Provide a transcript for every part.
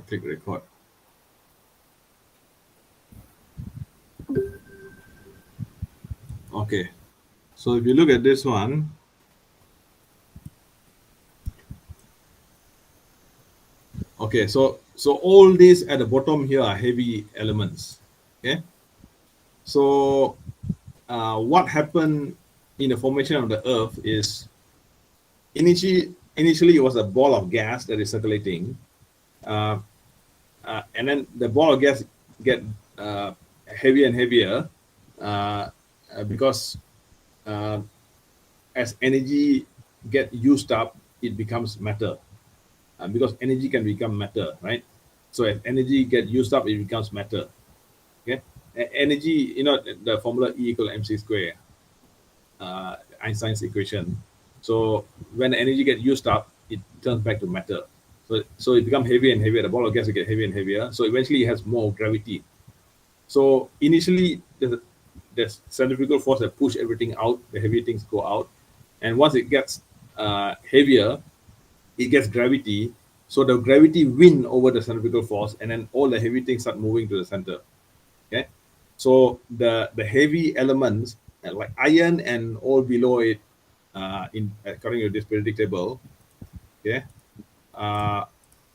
click record. Okay, so if you look at this one, okay, so all these at the bottom here are heavy elements. Okay, so what happened in the formation of the Earth is initially it was a ball of gas that is circulating, uh, and then the ball of gas get heavier and heavier because uh, as energy get used up, it becomes matter. Because energy can become matter, right? So as energy get used up, it becomes matter. Okay, energy, the formula E equal mc square, Einstein's equation. So when the energy get used up, it turns back to matter. So it becomes heavier and heavier. The ball of gas will get heavier and heavier. So eventually it has more gravity. So initially there's centrifugal force that push everything out. The heavy things go out, and once it gets heavier, it gets gravity. So the gravity win over the centrifugal force, and then all the heavy things start moving to the center. Okay, so the heavy elements like iron and all below it, in according to this periodic table, okay,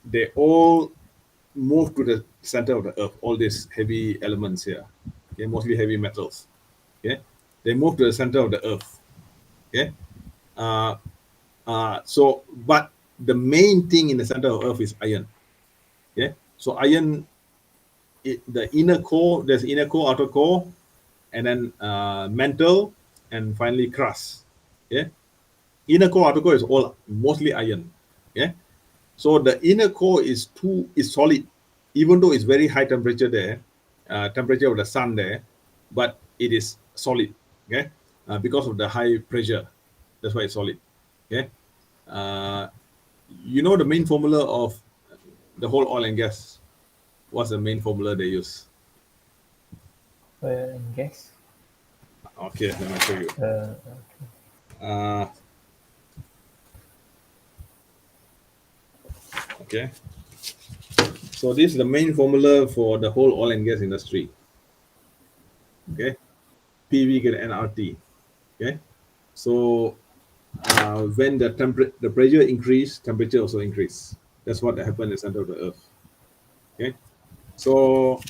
they all move to the center of the Earth. All these heavy elements here, okay, mostly heavy metals, okay, they move to the center of the Earth. Okay, so but the main thing in the center of Earth is iron. Okay, so iron, the inner core, there's inner core, outer core, and then mantle, and finally crust. Okay, inner core, outer core is all mostly iron. Okay, so the inner core is solid, even though it's very high temperature there, temperature of the sun there, but it is solid. Okay, because of the high pressure, that's why it's solid. Okay, the main formula of the whole oil and gas. What's the main formula they use? Oil and gas. Okay, let me show you. Uh, okay. So this is the main formula for the whole oil and gas industry. Okay. PV get nRT. Okay. So when the pressure increase, temperature also increase. That's what happened in the center of the Earth. Okay. So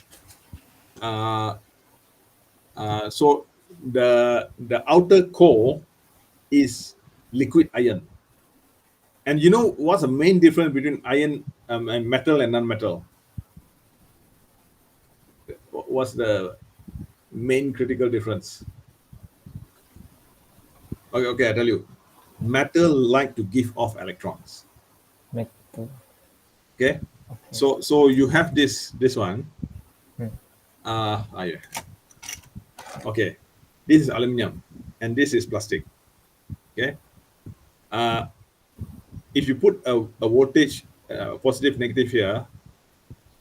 so the outer core is liquid iron. And you know what's the main difference between iron and metal and non-metal? What's the main critical difference? Okay, I tell you. Metal like to give off electrons. Metal. Okay, Okay. so you have this one. Hmm. Yeah. Okay, this is aluminum and this is plastic. Okay, if you put a voltage positive negative here,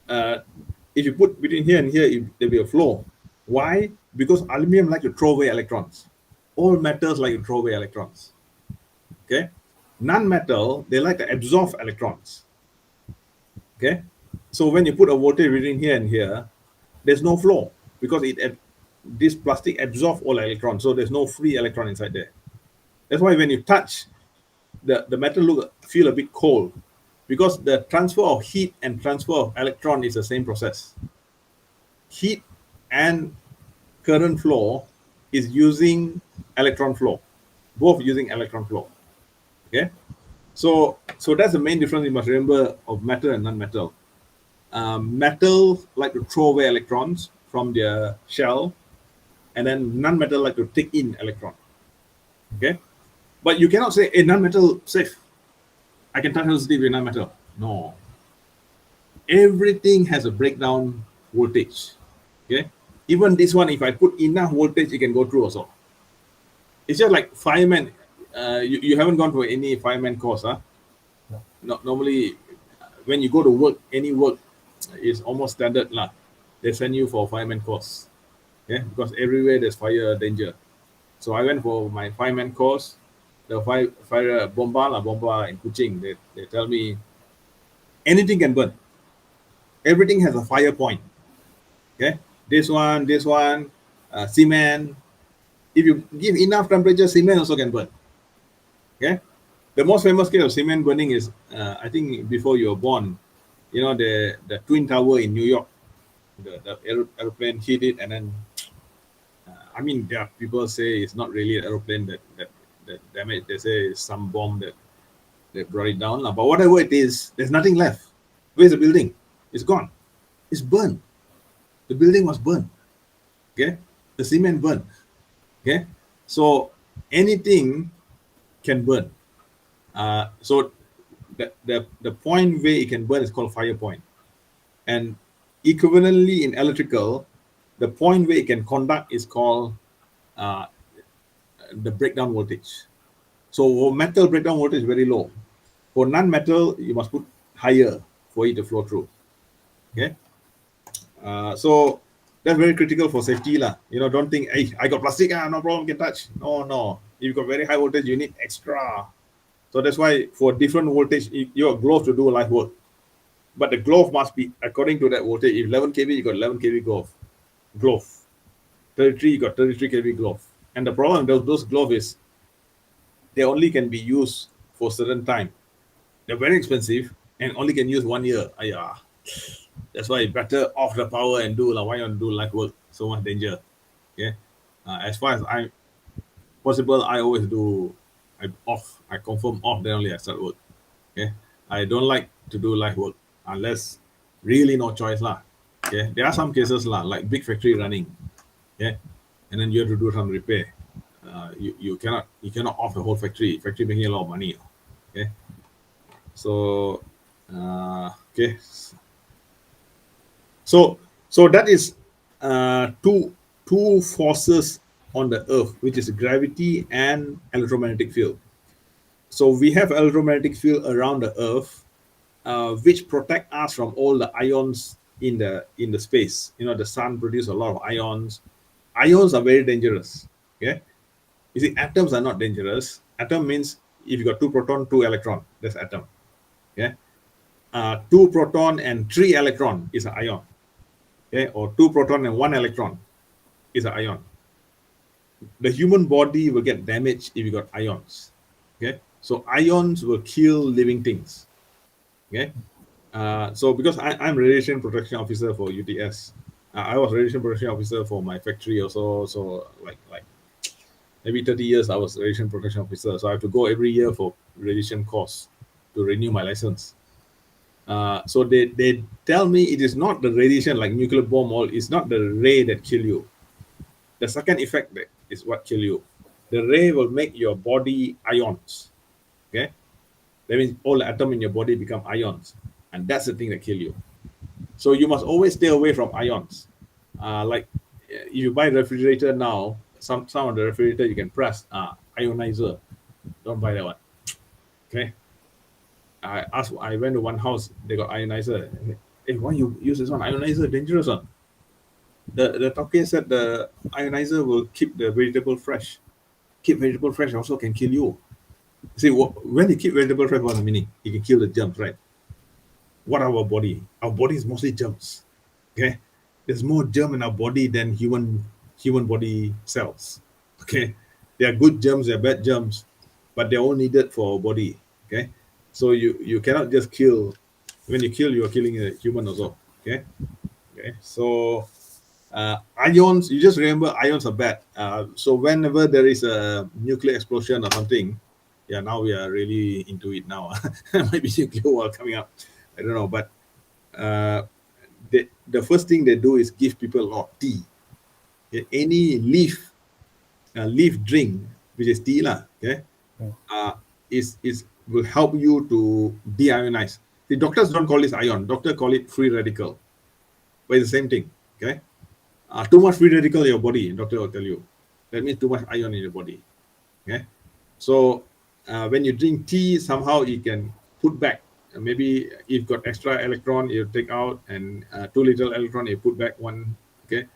if you put between here and here, there'll be a flow. Why? Because aluminum like to throw away electrons. All metals like to throw away electrons. Okay, non-metal, they like to absorb electrons. Okay, so when you put a voltage between here and here, there's no flow because this plastic absorbs all electrons, so there's no free electron inside there. That's why when you touch the metal, feel a bit cold, because the transfer of heat and transfer of electron is the same process. Heat and current flow is using electron flow, both using electron flow. Okay, so that's the main difference you must remember of metal and non-metal. Metal like to throw away electrons from their shell, and then non-metal like to take in electron. Okay, but you cannot say, "Hey, non-metal safe. I can touch sensitive with non-metal." No, everything has a breakdown voltage. Okay, even this one, if I put enough voltage, it can go through also. It's just like fireman. You haven't gone to any fireman course, huh? No. Normally, when you go to work, any work is almost standard lah. They send you for fireman course, yeah, because everywhere there's fire danger. So I went for my fireman course. The bomba in Kuching. They tell me anything can burn. everything has a fire point. Okay, this one, cement. If you give enough temperature, cement also can burn. Okay, the most famous case of cement burning is, I think, before you were born. You know, the Twin Tower in New York. The aeroplane hit it, and then I mean, there are people say it's not really an aeroplane that damaged. They say it's some bomb that brought it down. But whatever it is, there's nothing left. Where's the building? It's gone. It's burned. The building was burned. Okay, the cement burned. Okay, so anything can burn. So the point where it can burn is called fire point, and equivalently in electrical, the point where it can conduct is called uh, the breakdown voltage. So for metal, breakdown voltage is very low. For non-metal, you must put higher for it to flow through. Okay, so that's very critical for safety lah. You know, don't think, hey, I got plastic, no problem, can touch. No. If you got very high voltage, you need extra. So that's why for different voltage, your glove to do live work. But the glove must be according to that voltage. If 11 kV, you got 11 kV glove. 33, you got 33 kV glove. And the problem with those gloves is they only can be used for a certain time. They're very expensive and only can use 1 year. That's why it's better off the power and do why you want to do light work? So much danger. Okay. As far as I possible, I always do I confirm off, then only I start work. Okay. I don't like to do light work unless really no choice lah. Okay. There are some cases lah, like big factory running. Okay. And then you have to do some repair. You cannot off the whole factory. Factory making a lot of money. Okay. So okay. So that is two forces on the earth, which is gravity and electromagnetic field. So we have electromagnetic field around the earth, which protect us from all the ions in the space. You know, the sun produces a lot of ions. Ions are very dangerous. Okay, you see, atoms are not dangerous. Atom means if you got 2 proton, 2 electron, that's atom. Okay, 2 proton and 3 electron is an ion. Okay, or 2 proton and 1 electron is an ion. The human body will get damaged if you got ions. Okay, so ions will kill living things. Okay, so because I'm radiation protection officer for UTS, I was radiation protection officer for my factory also. So like maybe 30 years I was radiation protection officer. So I have to go every year for radiation course to renew my license. So they tell me it is not the radiation like nuclear bomb, it's not the ray that kill you. The second effect that is what kill you. The ray will make your body ions. Okay, that means all the atoms in your body become ions, and that's the thing that kill you. So you must always stay away from ions. Like if you buy a refrigerator now, some of the refrigerator you can press ionizer. Don't buy that one. Okay. I went to one house, they got ionizer. Hey, why you use this one? Ionizer, dangerous one. The talkie said the ionizer will keep the vegetable fresh. Keep vegetable fresh also can kill you. See, when you keep vegetable fresh, what's the meaning? You can kill the germs, right? What are our body? Our body is mostly germs. Okay, there's more germ in our body than human body cells. Okay, there are good germs, there are bad germs, but they're all needed for our body. Okay, so you cannot just kill. When you kill, you are killing a human also. Okay, so ions, you just remember ions are bad. So whenever there is a nuclear explosion or something, now we are really into it now. Maybe nuclear war coming up, I don't know, but the first thing they do is give people a lot of tea. Okay? Any leaf drink, which is tea lah, okay, is will help you to deionize. The doctors don't call this ion. Doctor call it free radical, but it's the same thing. Okay, too much free radical in your body, doctor will tell you. That means too much ion in your body. Okay, so when you drink tea, somehow you can put back. Maybe if you've got extra electron, you take out, and too little electron, you put back one. Okay,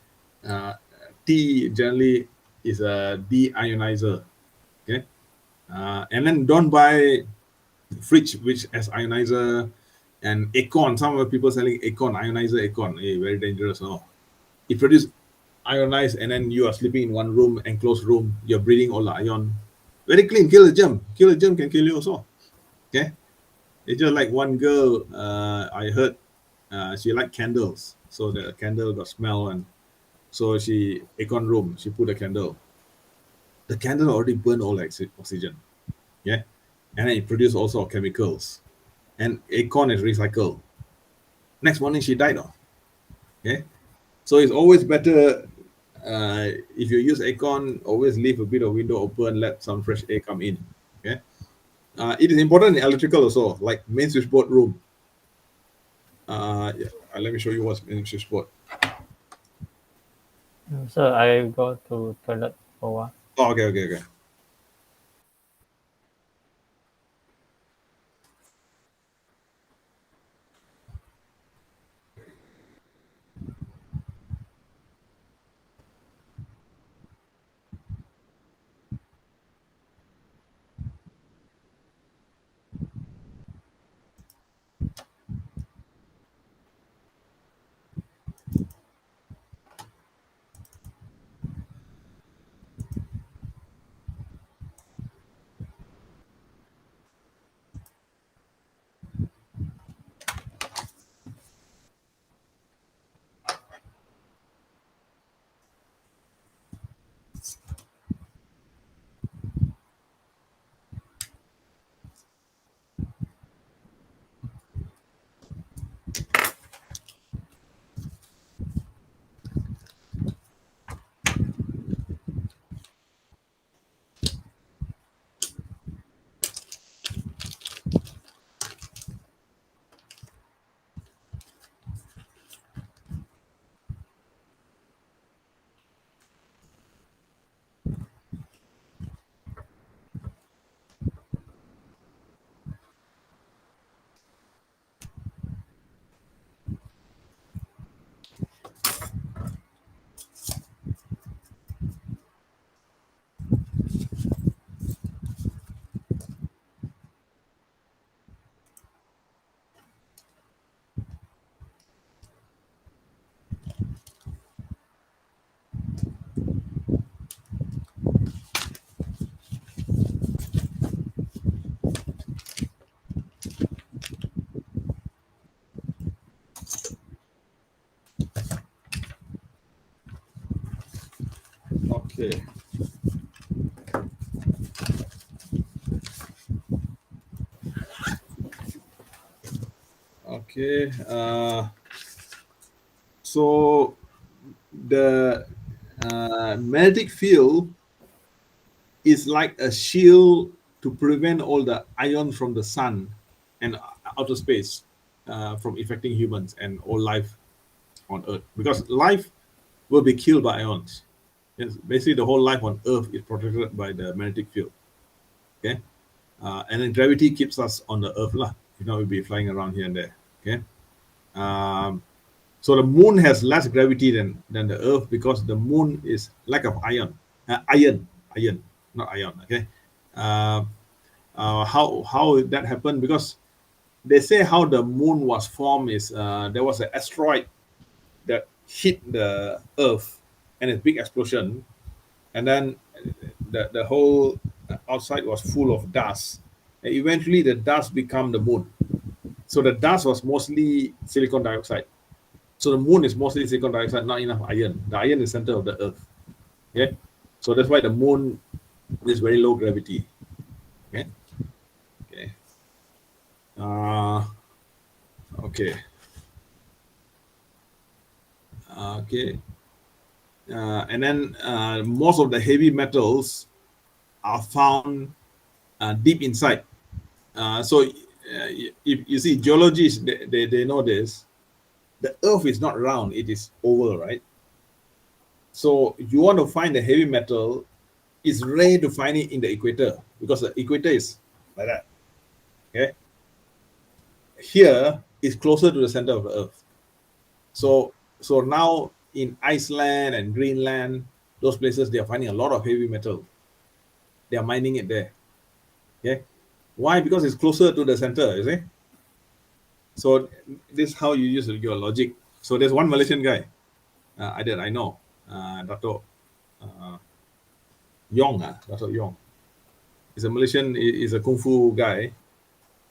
tea generally is a deionizer. Okay, and then don't buy fridge which has ionizer. And Acorn, some of the people selling Acorn, ionizer Acorn, very dangerous. No, it produces ionized, and then you are sleeping in one room, enclosed room. You're breathing all the ion. Very clean. Kill the germ. Kill the germ can kill you also. Okay. It's just like one girl. I heard she liked candles, so the candle got smell, and so she Acorn room. She put a candle. The candle already burned all the oxygen. Yeah, and then it produced all sort of chemicals. And Acorn is recycled. Next morning she died. Okay, so it's always better if you use Acorn, always leave a bit of window open, let some fresh air come in. Okay, it is important in electrical also, like main switchboard room. Yeah, let me show you what's main switchboard. Sir, I go to toilet for a while. Oh, okay. Okay. Okay. So the magnetic field is like a shield to prevent all the ions from the sun and outer space from affecting humans and all life on Earth. Because life will be killed by ions. Yes, basically, the whole life on Earth is protected by the magnetic field. Okay, and then gravity keeps us on the Earth, lah. If not, we'll be flying around here and there. Okay, um, so the moon has less gravity than the Earth because the moon is lack of iron, not ion. Okay, uh, how that happened? Because they say how the moon was formed is there was an asteroid that hit the Earth and a big explosion, and then the whole outside was full of dust. And eventually, the dust became the moon. So the dust was mostly silicon dioxide. So the moon is mostly silicon dioxide, not enough iron. The iron is center of the Earth. Okay, so that's why the moon is very low gravity. Okay, okay, uh, okay, okay. And then most of the heavy metals are found deep inside. So if you see geologists, they know this. The Earth is not round; it is oval, right? So you want to find the heavy metal, it's rare to find it in the equator because the equator is like that. Okay, here is closer to the center of the Earth. So now in Iceland and Greenland, those places they are finding a lot of heavy metal. They are mining it there. Okay, why? Because it's closer to the center. You see, So this is how you use your logic. So there's one Malaysian guy, I know, Dato Yong, Dato Yong. He's a Malaysian, he's a kung fu guy.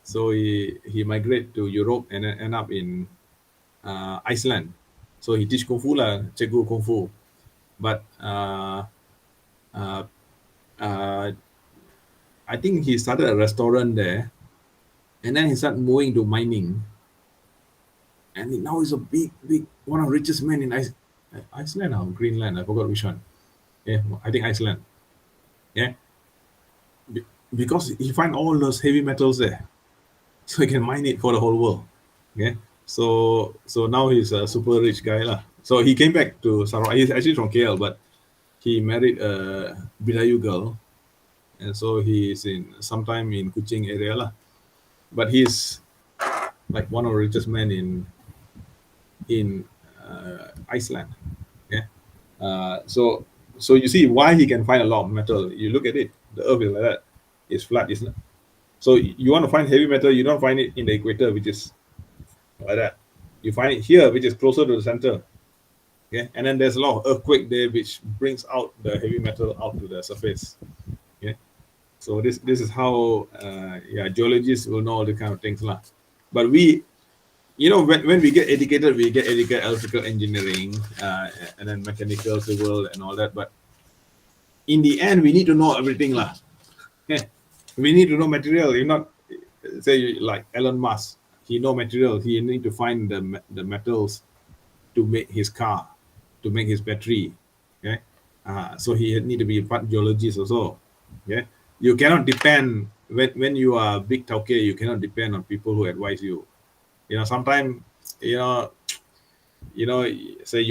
So he migrated to Europe and then end up in Iceland. So he teach kung fu lah, cikgu kung fu. But I think he started a restaurant there, and then he started moving to mining. And now he's a big one of the richest men in Iceland or Greenland. I forgot which one. Yeah, I think Iceland. Yeah, because he find all those heavy metals there, so he can mine it for the whole world. Okay, so now he's a super rich guy lah. So he came back to Sarawak. He's actually from KL, but he married a Bidayuh girl, and so he's in sometime in Kuching area lah. But he's like one of the richest men in Iceland. Yeah. So you see why he can find a lot of metal. You look at it, the earth is like that. It's flat, isn't it? So you want to find heavy metal, you don't find it in the equator, which is like that. You find it here, which is closer to the center. Okay, and then there's a lot of earthquake there, which brings out the heavy metal out to the surface. Okay, so this is how geologists will know all the kind of things lah. But we, when we get educated electrical engineering, and then mechanical, civil, and all that. But in the end, we need to know everything lah. Okay, we need to know material. If not, say like Elon Musk, he know material. He need to find the metals to make his car, to make his battery. Okay, so he need to be a part geologist also. Okay, you cannot depend when you are big tauke, you cannot depend on people who advise you. Sometimes, say you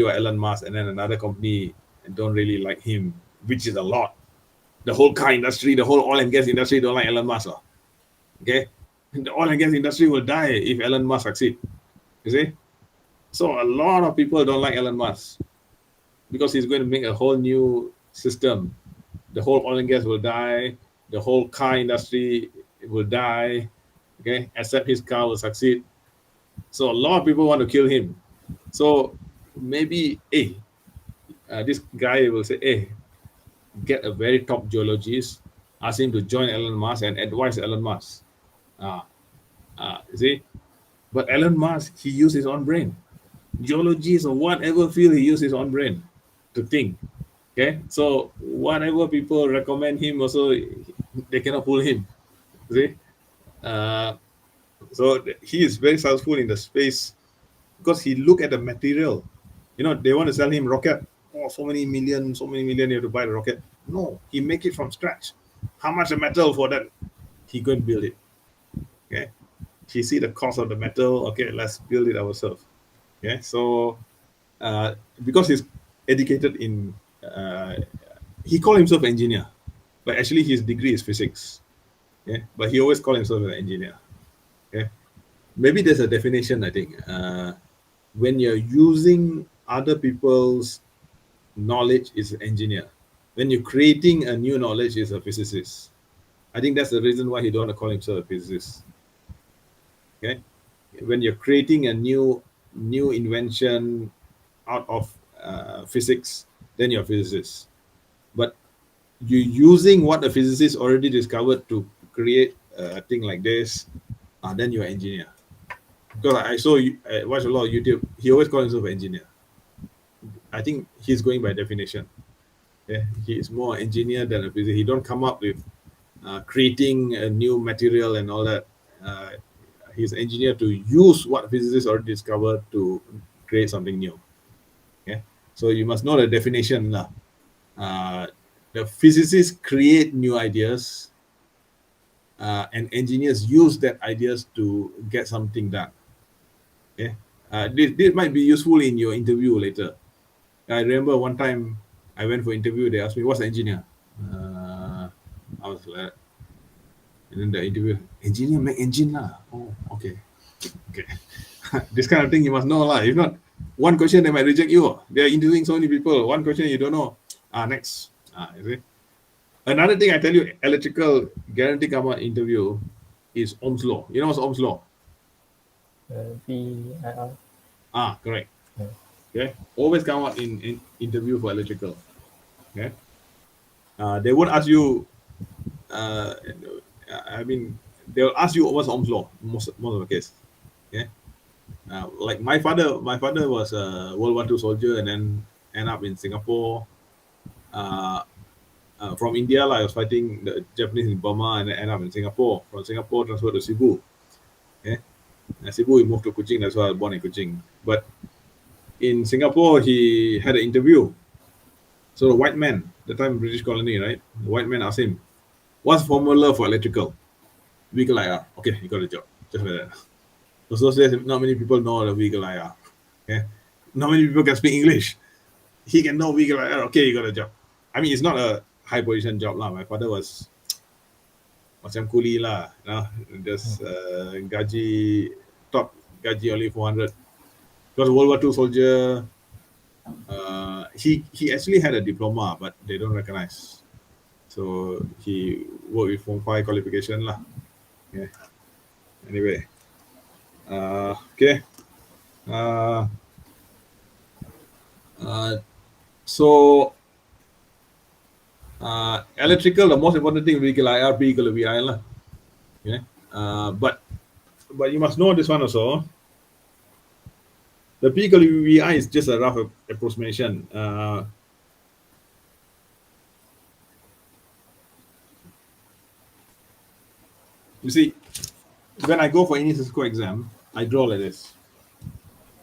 are Elon Musk and then another company don't really like him, which is a lot. The whole car industry, the whole oil and gas industry don't like Elon Musk. Okay, the oil and gas industry will die if Elon Musk succeed. You see, so a lot of people don't like Elon Musk because he's going to make a whole new system. The whole oil and gas will die. The whole car industry will die. Okay, except his car will succeed. So a lot of people want to kill him. So maybe, this guy will say, get a very top geologist, ask him to join Elon Musk and advise Elon Musk. You see? But Elon Musk, he used his own brain. Geologist or whatever field, he used his own brain to think. Okay? So whatever people recommend him also, they cannot fool him. See? So he is very successful in the space because he look at the material. They want to sell him rocket. Oh, so many million, you have to buy the rocket. No, he make it from scratch. How much the metal for that? He go and build it. Okay, he see the cost of the metal. Okay, let's build it ourselves. Okay, so because he's educated in, he call himself engineer, but actually his degree is physics. Okay, but he always call himself an engineer. Okay, maybe there's a definition. I think when you're using other people's knowledge is an engineer. When you're creating a new knowledge is a physicist. I think that's the reason why he don't want to call himself a physicist. Okay, when you're creating a new invention out of physics, then you're a physicist. But you're using what a physicist already discovered to create a thing like this, then you're an engineer. Because I saw, I watch a lot of YouTube. He always calls himself an engineer. I think he's going by definition. Yeah, he is more engineer than a physicist. He don't come up with creating a new material and all that. He's an engineer to use what physicists already discovered to create something new. Okay, so you must know the definition. The physicists create new ideas, and engineers use that ideas to get something done. Okay, this might be useful in your interview later. I remember one time I went for interview. They asked me, "What's an engineer?" I was like, and then the interview, engineer make engine lah. Oh, okay. This kind of thing you must know lah. If not, one question they might reject you. They are interviewing so many people. One question you don't know. Next. You see. Another thing I tell you, electrical guarantee come out interview is Ohm's law. You know what's Ohm's law? VIR. Correct. Yeah. Okay, always come out in interview for electrical. Okay, they won't ask you. Uh, I mean, they'll ask you what's Ohm's law most of the case. Okay, like my father was a World War II soldier and then end up in Singapore. Uh, from India, I was fighting the Japanese in Burma and then end up in Singapore. From Singapore, transferred to Cebu. Okay, and Cebu, he moved to Kuching. That's why I was born in Kuching. But in Singapore, he had an interview. So the white man, the time British colony, right? The white man asked him, "What's formula for electrical?" Vehicle IR. Okay, he got a job. Just like that. So those days, not many people know the vehicle IR. Okay, not many people can speak English. He can know vehicle IR. Okay, he got a job. I mean, it's not a high position job lah. My father was macam kuli lah, just gaji top gaji only 400. Because World War II soldier, he actually had a diploma, but they don't recognize. So he worked with Form 5 qualification lah. Yeah. Anyway, okay. So electrical, the most important thing vehicle IR, vehicle VI lah. Okay. But you must know this one also. The vehicle VI is just a rough approximation. You see, when I go for any Cisco exam, I draw like this.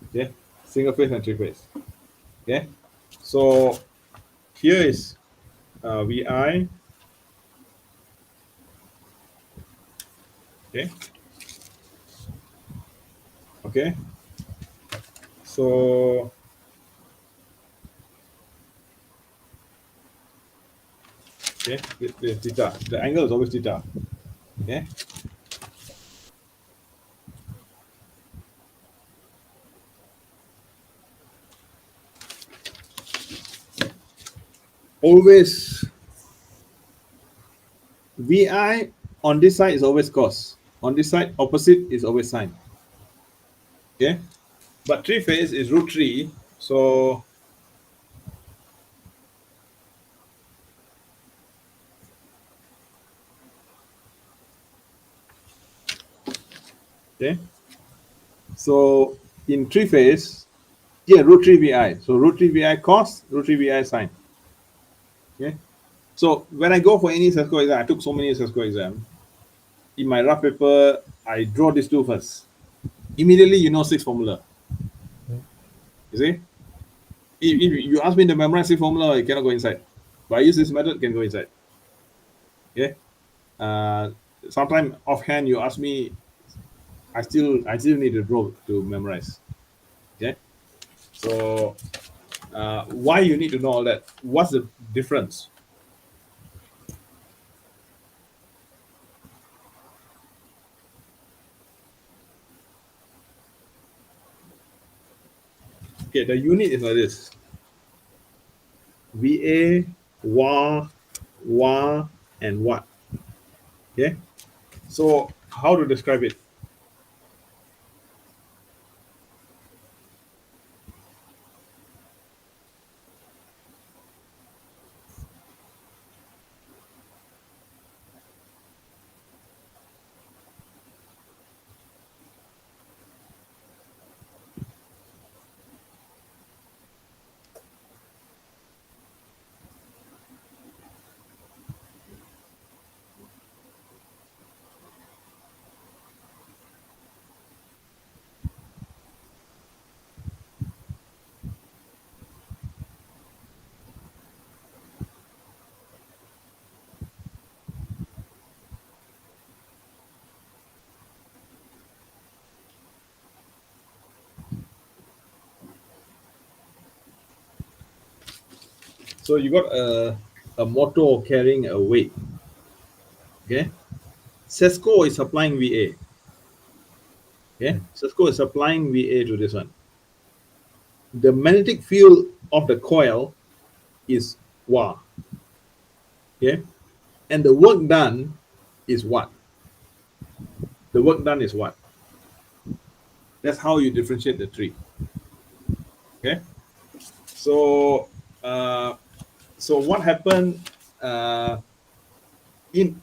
Okay, single phase and three phase. Okay, so here is VI. Okay. Okay. So okay, the theta. The angle is always theta. Okay. Always VI on this side is always cos. On this side, opposite is always sine. Okay. But three phase is root 3. So okay. So in three phase, yeah, root 3 VI. So root 3 VI cos, root 3 VI sine. Okay. So when I go for any Cisco exam, I took so many Cisco exam. In my rough paper, I draw these two first. Immediately, you know 6 formula. You see? If you ask me to memorize 6 formula, I cannot go inside. But I use this method, can go inside. Okay. Sometimes offhand, you ask me, I still need to draw to memorize. Okay. So why you need to know all that? What's the difference? Okay, the unit is like this. VA, wa, and watt. Okay. So how to describe it? So you got a motor carrying a weight. Okay. Cisco is supplying VA. Okay. Cisco is supplying VA to this one. The magnetic field of the coil is Wa. Okay. And the work done is what? The work done is what? That's how you differentiate the tree. Okay. So so what happened in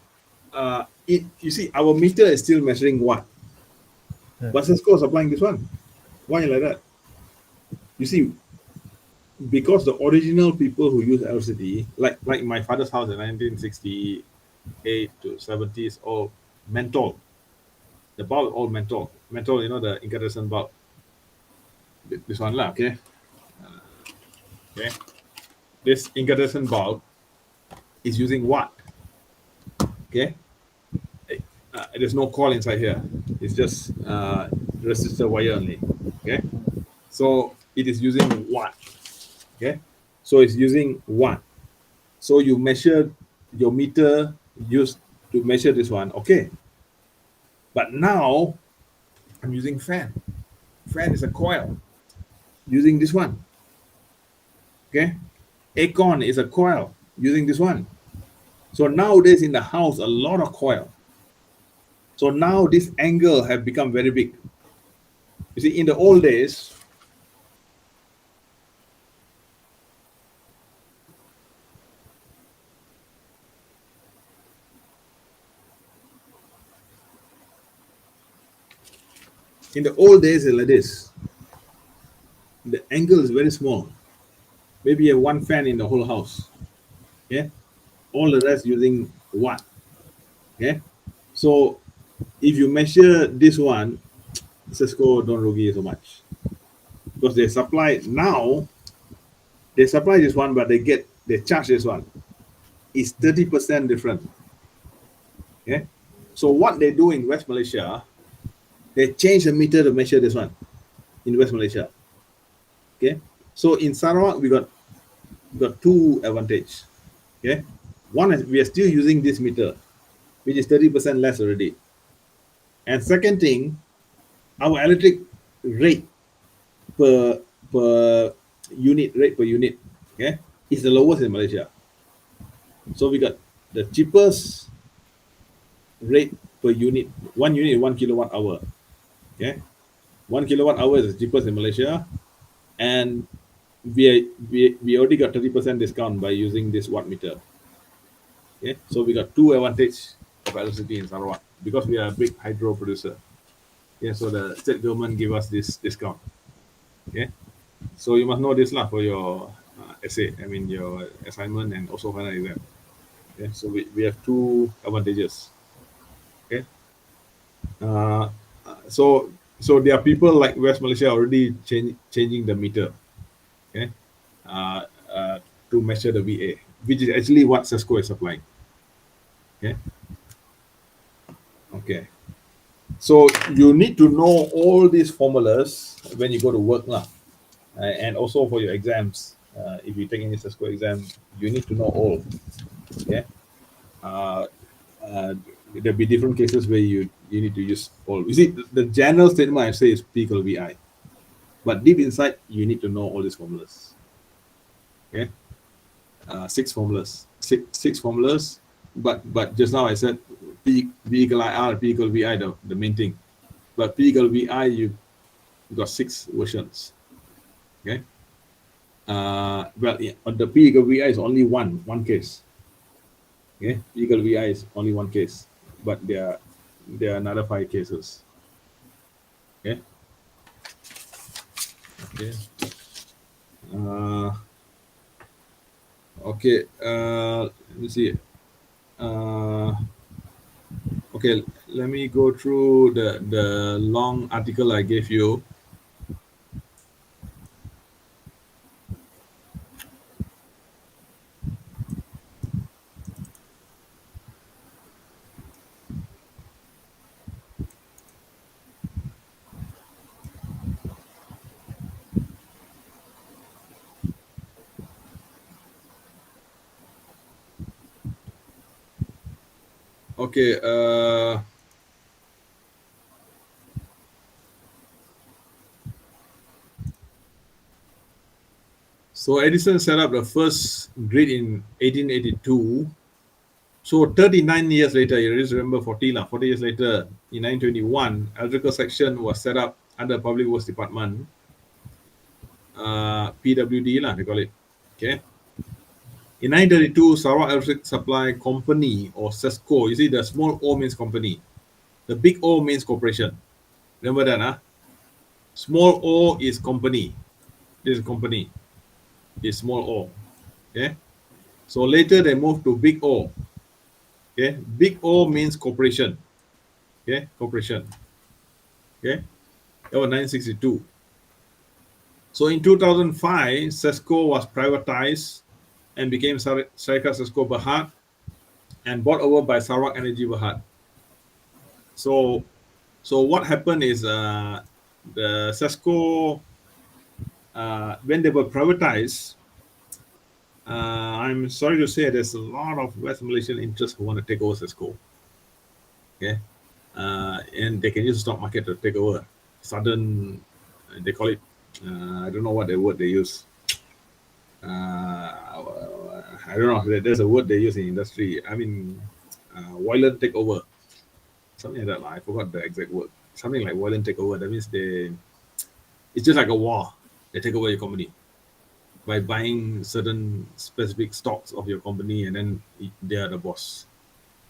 it, you see, our meter is still measuring watt, but Cisco is applying this one. Why like that? You see, because the original people who use LCD, like my father's house in 1968 to 70s, all menthol. The bulb all menthol. Menthol, you know, the incandescent bulb. This one lah, okay. Okay. This incandescent bulb is using watt. Okay. There's no coil inside here. It's just resistor wire only. Okay. So it is using watt. Okay. So it's using watt. So you measure your meter used to measure this one. Okay. But now I'm using fan. Fan is a coil using this one. Okay. Acorn is a coil using this one. So nowadays in the house, a lot of coil. So now this angle have become very big. You see, in the old days, it's like this. The angle is very small. Maybe you have one fan in the whole house. Okay. All the rest using watt. Okay. So if you measure this one, Cisco don't rugi so much. Because they supply this one, but they charge this one. It's 30% different. Okay. So what they do in West Malaysia, they change the meter to measure this one in West Malaysia. Okay. So in Sarawak, we got two advantage. Okay. One is we are still using this meter, which is 30% less already. And second thing, our electric rate per unit, okay, is the lowest in Malaysia. So we got the cheapest rate per unit. 1 unit is 1 kilowatt hour. Okay. 1 kilowatt hour is the cheapest in Malaysia. And we already got 30% discount by using this watt meter. Okay. So we got two advantage of electricity in Sarawak because we are a big hydro producer. Yeah, so the state government give us this discount. Okay. So you must know this lah for your essay. I mean your assignment and also final exam. Okay. So we have two advantages. Okay. So there are people like West Malaysia already changing the meter. Okay. To measure the VA, which is actually what Cisco is supplying. Okay. Okay. So you need to know all these formulas when you go to work lah, and also for your exams. If you take any Cisco exam, you need to know all. Okay. There'll be different cases where you need to use all. You see, the general statement I say is P equal VI, but deep inside you need to know all these formulas. Okay. Six formulas. But just now I said P equal IR, P equal VI, the main thing. But P equal VI, you got 6 versions. Okay. The P equal VI is only one case. Okay. P equal VI is only one case, but there are another 5 cases. Okay. Okay. Okay. Let me see. Okay, let me go through the long article I gave you. Okay. So Edison set up the first grid in 1882. So 39 years later, you just remember 40 years later, in 1921, electrical section was set up under Public Works Department, PWD lah, they call it. Okay. In 1932, Sarawak Electric Supply Company, or SESCO, you see the small O means company. The big O means corporation. Remember that, huh? Small O is company. This is company. Is small O. Okay. So later they moved to big O. Okay. Big O means corporation. Okay. Corporation. Okay. That was 1962. So in 2005, SESCO was privatized and became Syarikat SESCO Berhad and bought over by Sarawak Energy Berhad. So what happened is the SESCO, when they were privatized, I'm sorry to say there's a lot of West Malaysian interests who want to take over SESCO. Okay. And they can use the stock market to take over. Sudden, they call it, I don't know what the word they use. I don't know. There's a word they use in industry. I mean, violent takeover, something like that. I forgot the exact word. Something like violent takeover. That means it's just like a war. They take over your company by buying certain specific stocks of your company, and then they are the boss.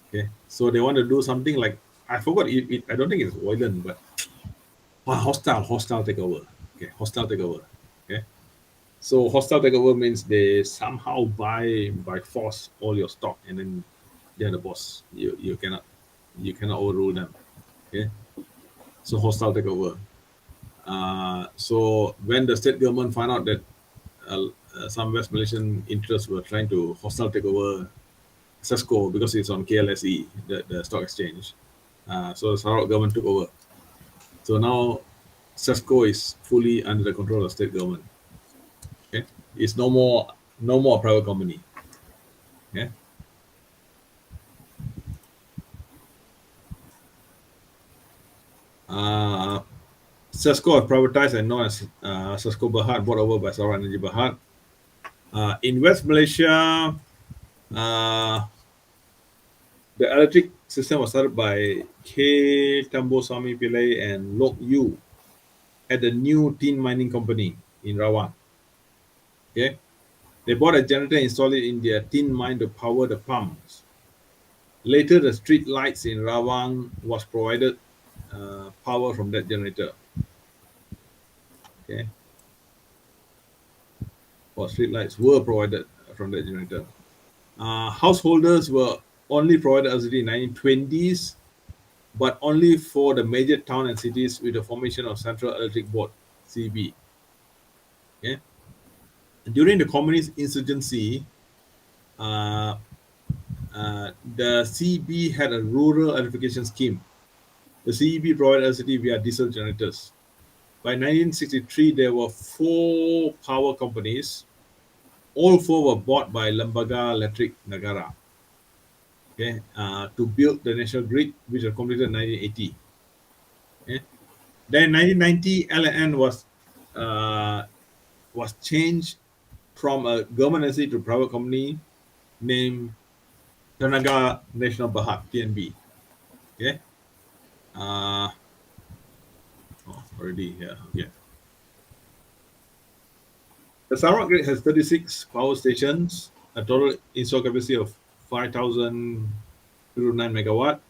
Okay, so they want to do something like, I forgot. I don't think it's violent, but hostile takeover. Okay, hostile takeover. Okay. So hostile takeover means they somehow buy by force all your stock, and then they're the boss. You cannot overrule them. Okay. So hostile takeover. So when the state government found out that some West Malaysian interests were trying to hostile takeover SESCO because it's on KLSE, the stock exchange, so the Sarawak government took over. So now SESCO is fully under the control of the state government. Okay, it's no more a private company. Okay. SESCO was privatized and known as SESCO Berhad, bought over by Sarawak Energy Berhad. In West Malaysia, the electric system was started by K. Tamboswami Pillai and Lok Yu at the new tin mining company in Rawang. Okay, they bought a generator and installed it in their tin mine to power the pumps. Later, the street lights in Rawang was provided power from that generator. Okay, or street lights were provided from that generator. Householders were only provided electricity in the 1920s, but only for the major town and cities with the formation of Central Electric Board, CEB. Okay. During the communist insurgency, the CEB had a rural electrification scheme. The CEB provided electricity via diesel generators. By 1963, there were 4 power companies. All 4 were bought by Lembaga Elektrik Negara, okay, to build the national grid, which was completed in 1980. Okay. Then in 1990, LNN was changed from a government entity to a private company named Tenaga Nasional Berhad, TNB. Okay. Already here. Okay. The Sarawak grid has 36 power stations, a total installed capacity of 5,009 megawatt.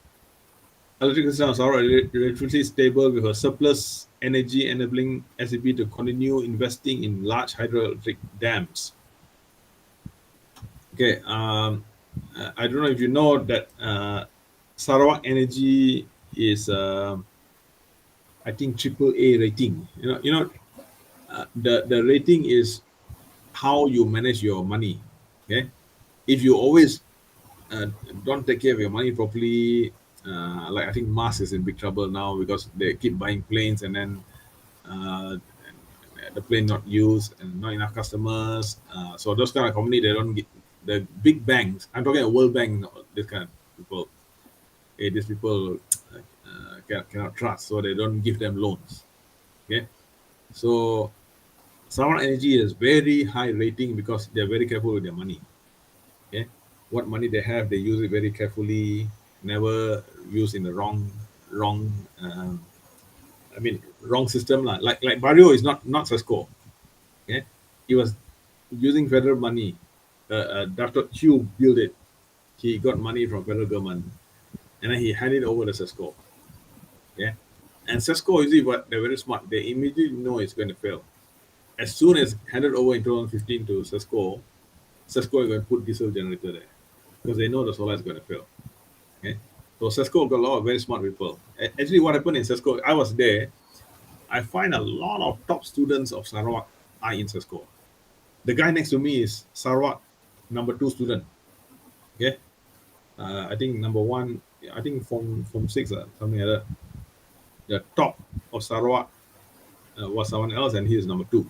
Electric system of Sarawak electricity is stable with a surplus energy, enabling SEB to continue investing in large hydroelectric dams. Okay, I don't know if you know that Sarawak Energy is, I think, AAA rating. The rating is how you manage your money. Okay, if you always don't take care of your money properly, like I think Mars is in big trouble now because they keep buying planes and then the plane not used and not enough customers. So those kind of company, they don't get the big banks. I'm talking about World Bank, this kind of people. These people cannot trust, so they don't give them loans. Okay, so Sarawak Energy is very high rating because they're very careful with their money. Okay, what money they have, they use it very carefully, never use in the wrong. I mean, wrong system lah. Like Barrio is not Sesco. Okay, he was using federal money. Dr. Chu built it. He got money from federal government, and then he handed it over to Sesco. Yeah, and Sesco, you see, what they're very smart. They immediately know it's going to fail. As soon as handed over in 2015 to Sesco is going to put diesel generator there because they know the solar is going to fail. Okay, so Sesco got a lot of very smart people. Actually, what happened in Sesco, I was there. I find a lot of top students of Sarawak are in Sesco. The guy next to me is Sarawak number 2 student. Okay, I think number 1, I think from 6 something like that. The top of Sarawak was someone else, and he is number 2.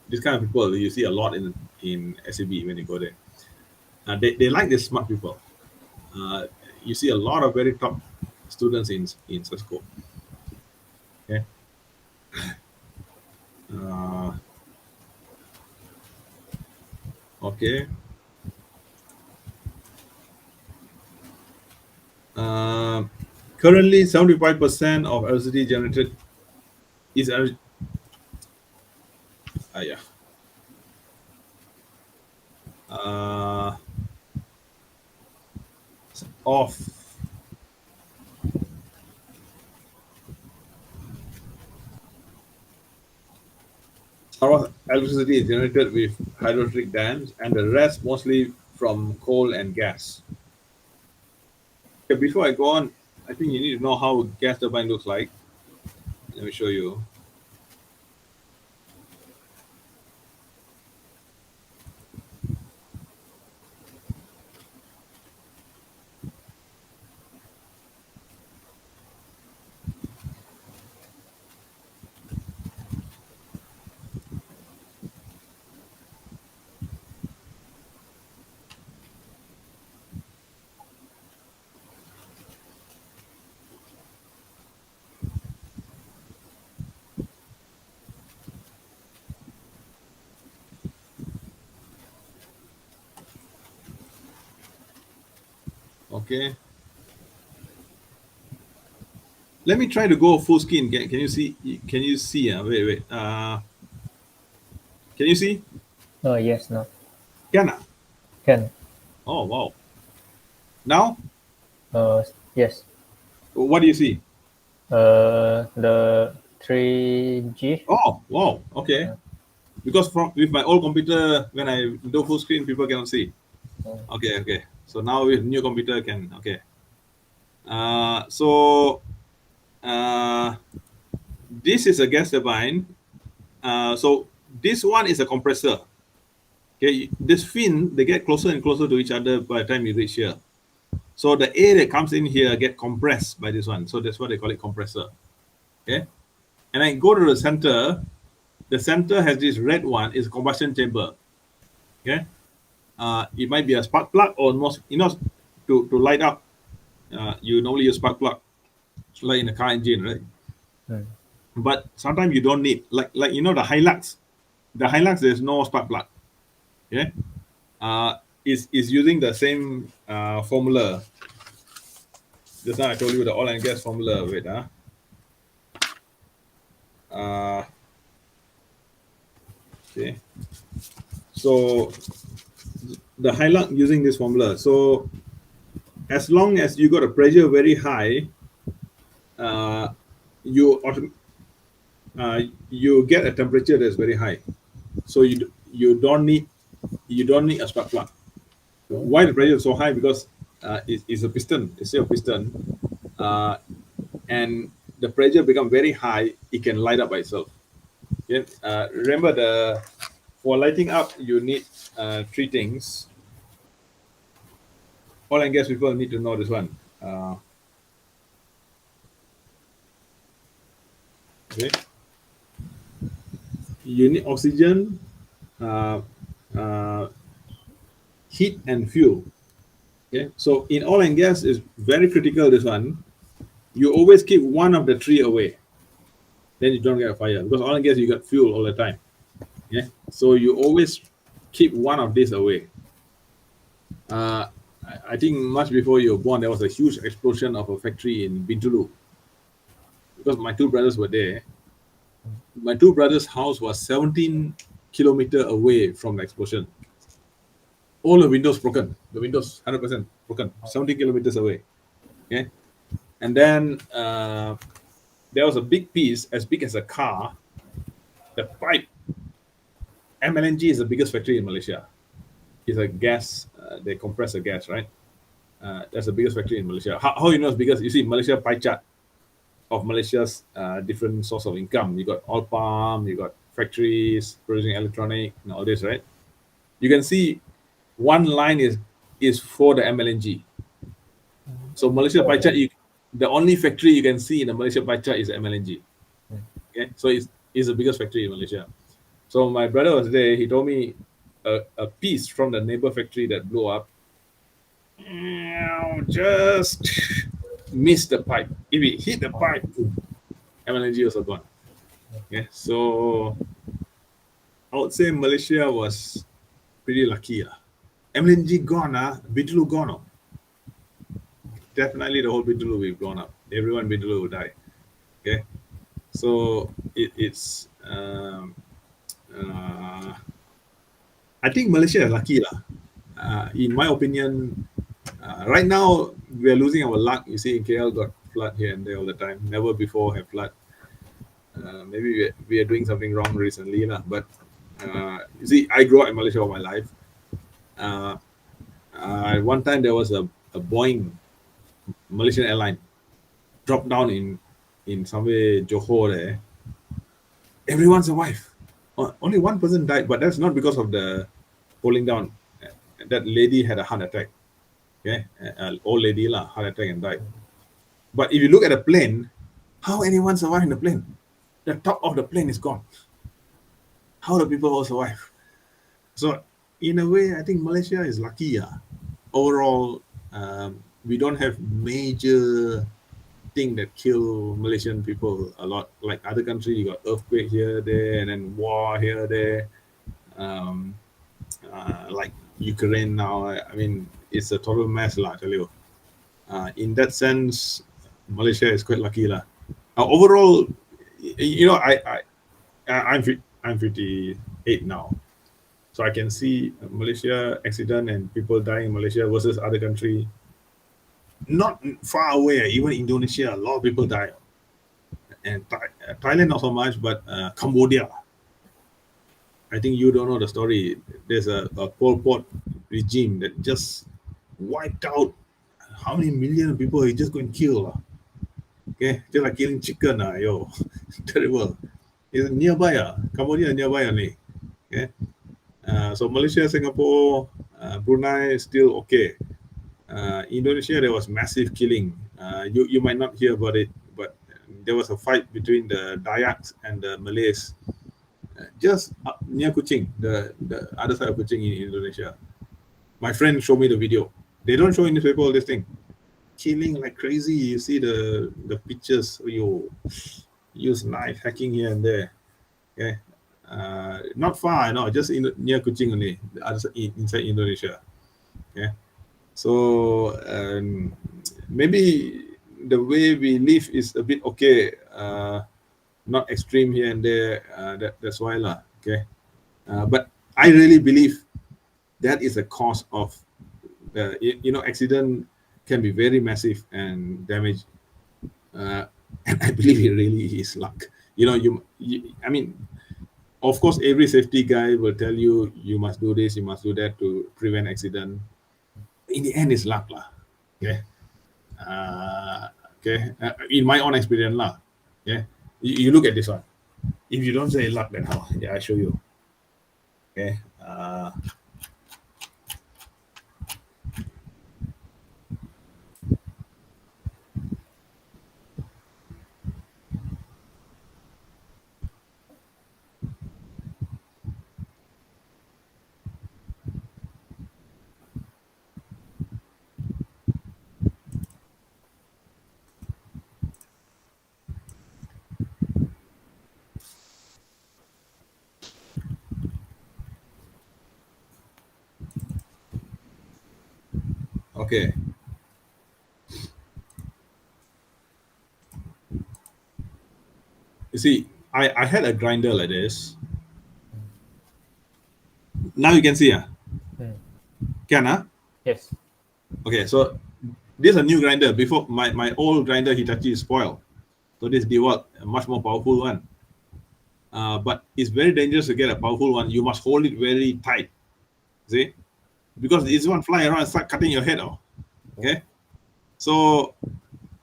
This kind of people you see a lot in SAB when you go there. They like these smart people. You see a lot of very top students in Sesco. Okay. Okay. Currently, 75% of electricity generated is yeah. Off. Sarawak electricity is generated with hydroelectric dams, and the rest mostly from coal and gas. Okay, before I go on, I think you need to know how gas turbine looks like. Let me show you. Okay. Let me try to go full screen. Can you see? Can you see? Wait. Can you see? Yes, no. Can? Can. Oh, wow. Now? Yes. What do you see? The 3G. Oh, wow. Okay. Because with my old computer, when I do full screen, people cannot see. Okay. So now with new computer can. Okay. This is a gas turbine. So this one is a compressor. Okay, this fin, they get closer and closer to each other by the time you reach here. So the air that comes in here get compressed by this one. So that's why they call it compressor. Okay, and I go to the center. The center has this red one, is combustion chamber. Okay, it might be a spark plug or most, to light up. You normally use spark plug, like in a car engine, right? But sometimes you don't need, like the Hilux. The Hilux, there's no spark plug. Okay, is using the same formula. Just now I told you the oil and gas formula. Wait, okay. So the Hilux using this formula. So as long as you got a pressure very high, you get a temperature that's very high. So you don't need a spark plug. Why the pressure is so high? Because it's a piston. It's a piston, and the pressure become very high. It can light up by itself. Okay? Remember, for lighting up, you need 3 things. Oil and gas people need to know this one. Okay, you need oxygen, heat, and fuel. Okay, so in oil and gas is very critical. This one, you always keep one of the 3 away. Then you don't get a fire, because oil and gas you got fuel all the time. Yeah, so you always keep one of these away. I think much before you were born, there was a huge explosion of a factory in Bintulu, because my 2 brothers were there. my two brothers' house was 17 kilometer away from the explosion. All the windows broken. The windows 100% broken. 70 kilometers away. Okay, and then there was a big piece as big as a car. The pipe. MLNG is the biggest factory in Malaysia. It's a gas. They compress the gas, right? That's the biggest factory in Malaysia. How you know it's because you see Malaysia pie chart of Malaysia's different source of income. You got oil palm, you got factories producing electronic and all this, right? You can see one line is for the MLNG. So Malaysia pie chart, the only factory you can see in the Malaysia pie chart is MLNG. Okay, so it's the biggest factory in Malaysia. So my brother was there. He told me a piece from the neighbor factory that blew up just missed the pipe. If it hit the pipe, MLNG also gone. Okay, so I would say Malaysia was pretty lucky. MLNG gone, Bintulu gone. Definitely the whole Bintulu will be blown up. Everyone Bintulu will die. Okay, so it's I think Malaysia is lucky. In my opinion, right now we are losing our luck. You see, in KL got flood here and there all the time. Never before have flood. Maybe we are doing something wrong recently, but you see, I grew up in Malaysia all my life. One time there was a Boeing Malaysian airline dropped down in somewhere Johor there. Everyone survived. Only one person died, but that's not because of the falling down. That lady had a heart attack. Okay, an old lady heart attack and died. But if you look at the plane, how anyone survive in the plane? The top of the plane is gone. How do people all survive? So in a way, I think Malaysia is lucky. Overall, we don't have major thing that kill Malaysian people a lot. Like other countries, you got earthquake here, there, and then war here, there. Like Ukraine now, I mean, it's a total mess, I tell you. In that sense, Malaysia is quite lucky, overall, you know, I'm 58 now, so I can see Malaysia accident and people dying in Malaysia versus other country. Not far away, even Indonesia, a lot of people die, and Thailand not so much, but Cambodia. I think you don't know the story. There's a Pol Pot regime that just wiped out how many million people he just go and kill. Okay, just like killing chicken. Yo, terrible. It's nearby. Cambodia nearby only. Okay. So Malaysia, Singapore, Brunei still okay. Indonesia, there was massive killing. You might not hear about it, but there was a fight between the Dayaks and the Malays just up near Kuching, the other side of Kuching in Indonesia. My friend showed me the video. They don't show in newspaper all this thing. Killing like crazy. You see the pictures. You use knife hacking here and there. Okay, not far. No, just near Kuching only. The other side, inside Indonesia. Okay, so maybe the way we live is a bit okay. Not extreme here and there. That's why okay. But I really believe that is a cause of accident can be very massive and damage. And I believe it really is luck. I mean, of course, every safety guy will tell you you must do this, you must do that to prevent accident. In the end, it's luck, okay. Okay. In my own experience, yeah. You look at this one. If you don't say luck, then how? Yeah, I show you. Okay. Okay. You see, I had a grinder like this. Now you can see, can Yes. okay, so this is a new grinder. Before my old grinder Hitachi is spoiled, so this DeWalt, a much more powerful one. But it's very dangerous to get a powerful one. You must hold it very tight, see, because this one fly around and start cutting your head off. Okay, so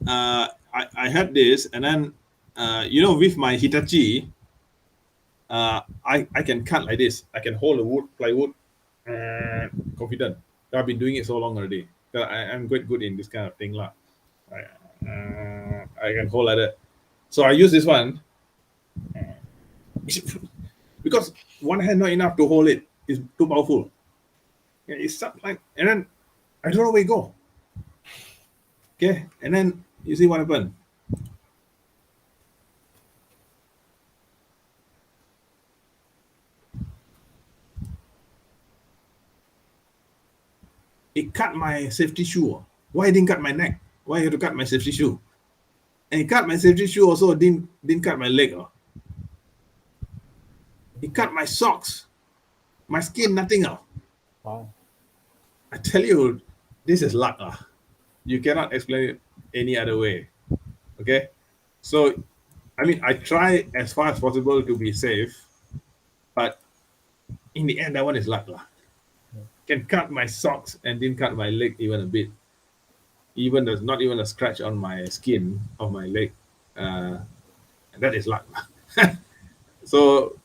I had this, and then with my Hitachi, I can cut like this. I can hold the plywood, confident. I've been doing it so long already. I'm quite good in this kind of thing, lah. I can hold like that. So I use this one because one hand not enough to hold it. It's too powerful. It's stuck like, and then I don't know where it go. Okay, and then you see what happened. It cut my safety shoe. Why it didn't cut my neck? Why you have to cut my safety shoe? And it cut my safety shoe also didn't cut my leg. It cut my socks, my skin, nothing. Wow. I tell you, this is luck. You cannot explain it any other way. Okay? So, I mean, I try as far as possible to be safe, but in the end, that one is luck. Can cut my socks and didn't cut my leg even a bit. Even there's not even a scratch on my skin of my leg. That is luck. So,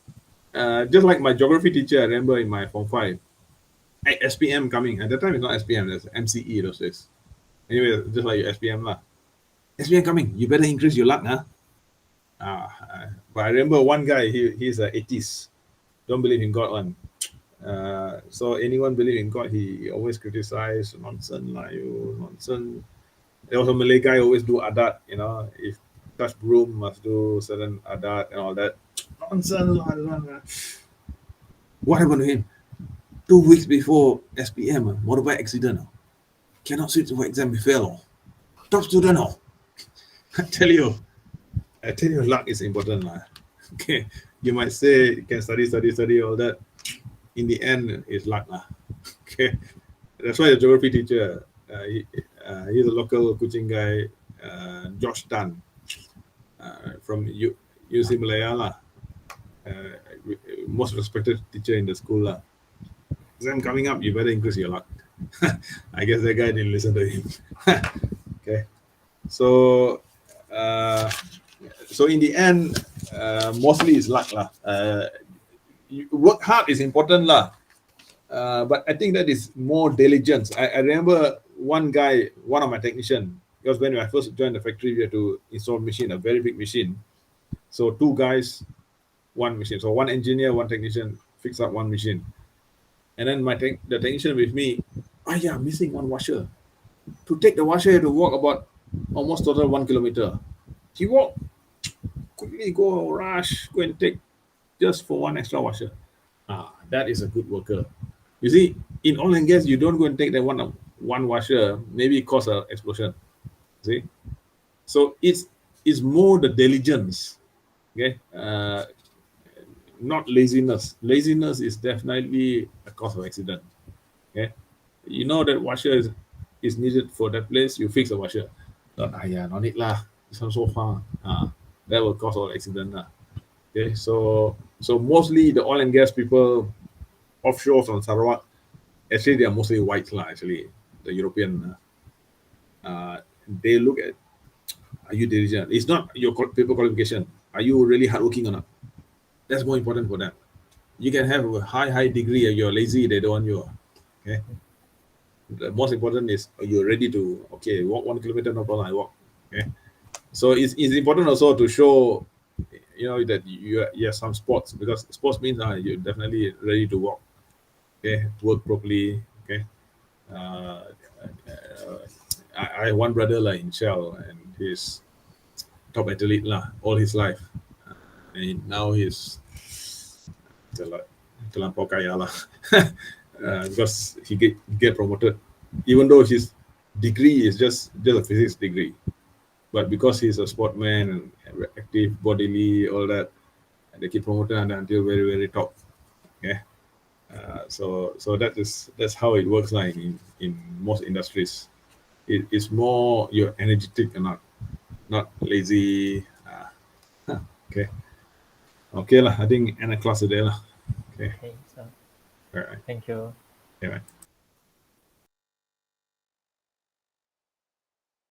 just like my geography teacher, I remember in my Form 5, SPM coming. At that time, it's not SPM, it's MCE those days. Anyway, just like your SPM lah. SPM coming, you better increase your luck, but I remember one guy, he's an atheist. Don't believe in God one. So anyone believe in God, he always criticize nonsense lah, you nonsense. There was a Malay guy always do adat, if touch broom must do certain adat and all that. Nonsense lah. What happened to him? 2 weeks before SPM, motorbike accident. Cannot sit for exam, he fail. Top student. I tell you, luck is important lah. Okay, you might say you can study all that. In the end, it's luck lah. Okay, that's why the geography teacher, he's a local Kuching guy, Josh Tan, from UC Malaya lah. Most respected teacher in the school lah. Exam coming up, you better increase your luck. I guess that guy didn't listen to him. Okay, so in the end, mostly it's luck lah. Work hard is important lah, but I think that is more diligence. I remember one of my technician, because when I first joined the factory, we had to install machine, a very big machine. So 2 guys, 1 machine. So 1 engineer, 1 technician fix up 1 machine. And then the technician with me, missing 1 washer. To take the washer, you have to walk about almost total 1 kilometer. He walked, quickly go rush, go and take just for 1 extra washer. That is a good worker. You see, in oil and gas, you don't go and take that one washer, maybe it cause an explosion. See? So it's more the diligence. Okay? Not laziness. Laziness is definitely a cause of accident. Okay, you know that washer is needed for that place, you fix the washer. No need lah. This one so far. That will cause all accident lah. Okay, so mostly the oil and gas people offshore from Sarawak, actually they are mostly whites lah. Actually, the European, they look at, are you diligent? It's not your paper qualification. Are you really hardworking or not? That's more important for them. You can have a high degree and you're lazy, they don't want you. Okay. The most important is, are you ready to, walk 1 kilometer, no problem, I walk. Okay. So it's important also to show, that you have some sports, because sports means you're definitely ready to walk. Okay. Work properly. Okay. I have one brother like in Shell, and he's top athlete all his life. And now he's terlampau kaya lah. Because he get promoted, even though his degree is just a physics degree, but because he's a sportman and active bodily, all that, and they keep promoting until very very top. Okay. So that's how it works like in most industries. It is more you're energetic and not lazy. Okay. Okay lah. I think end the class today lah. Okay. Okay. So All right. thank you. Okay, man.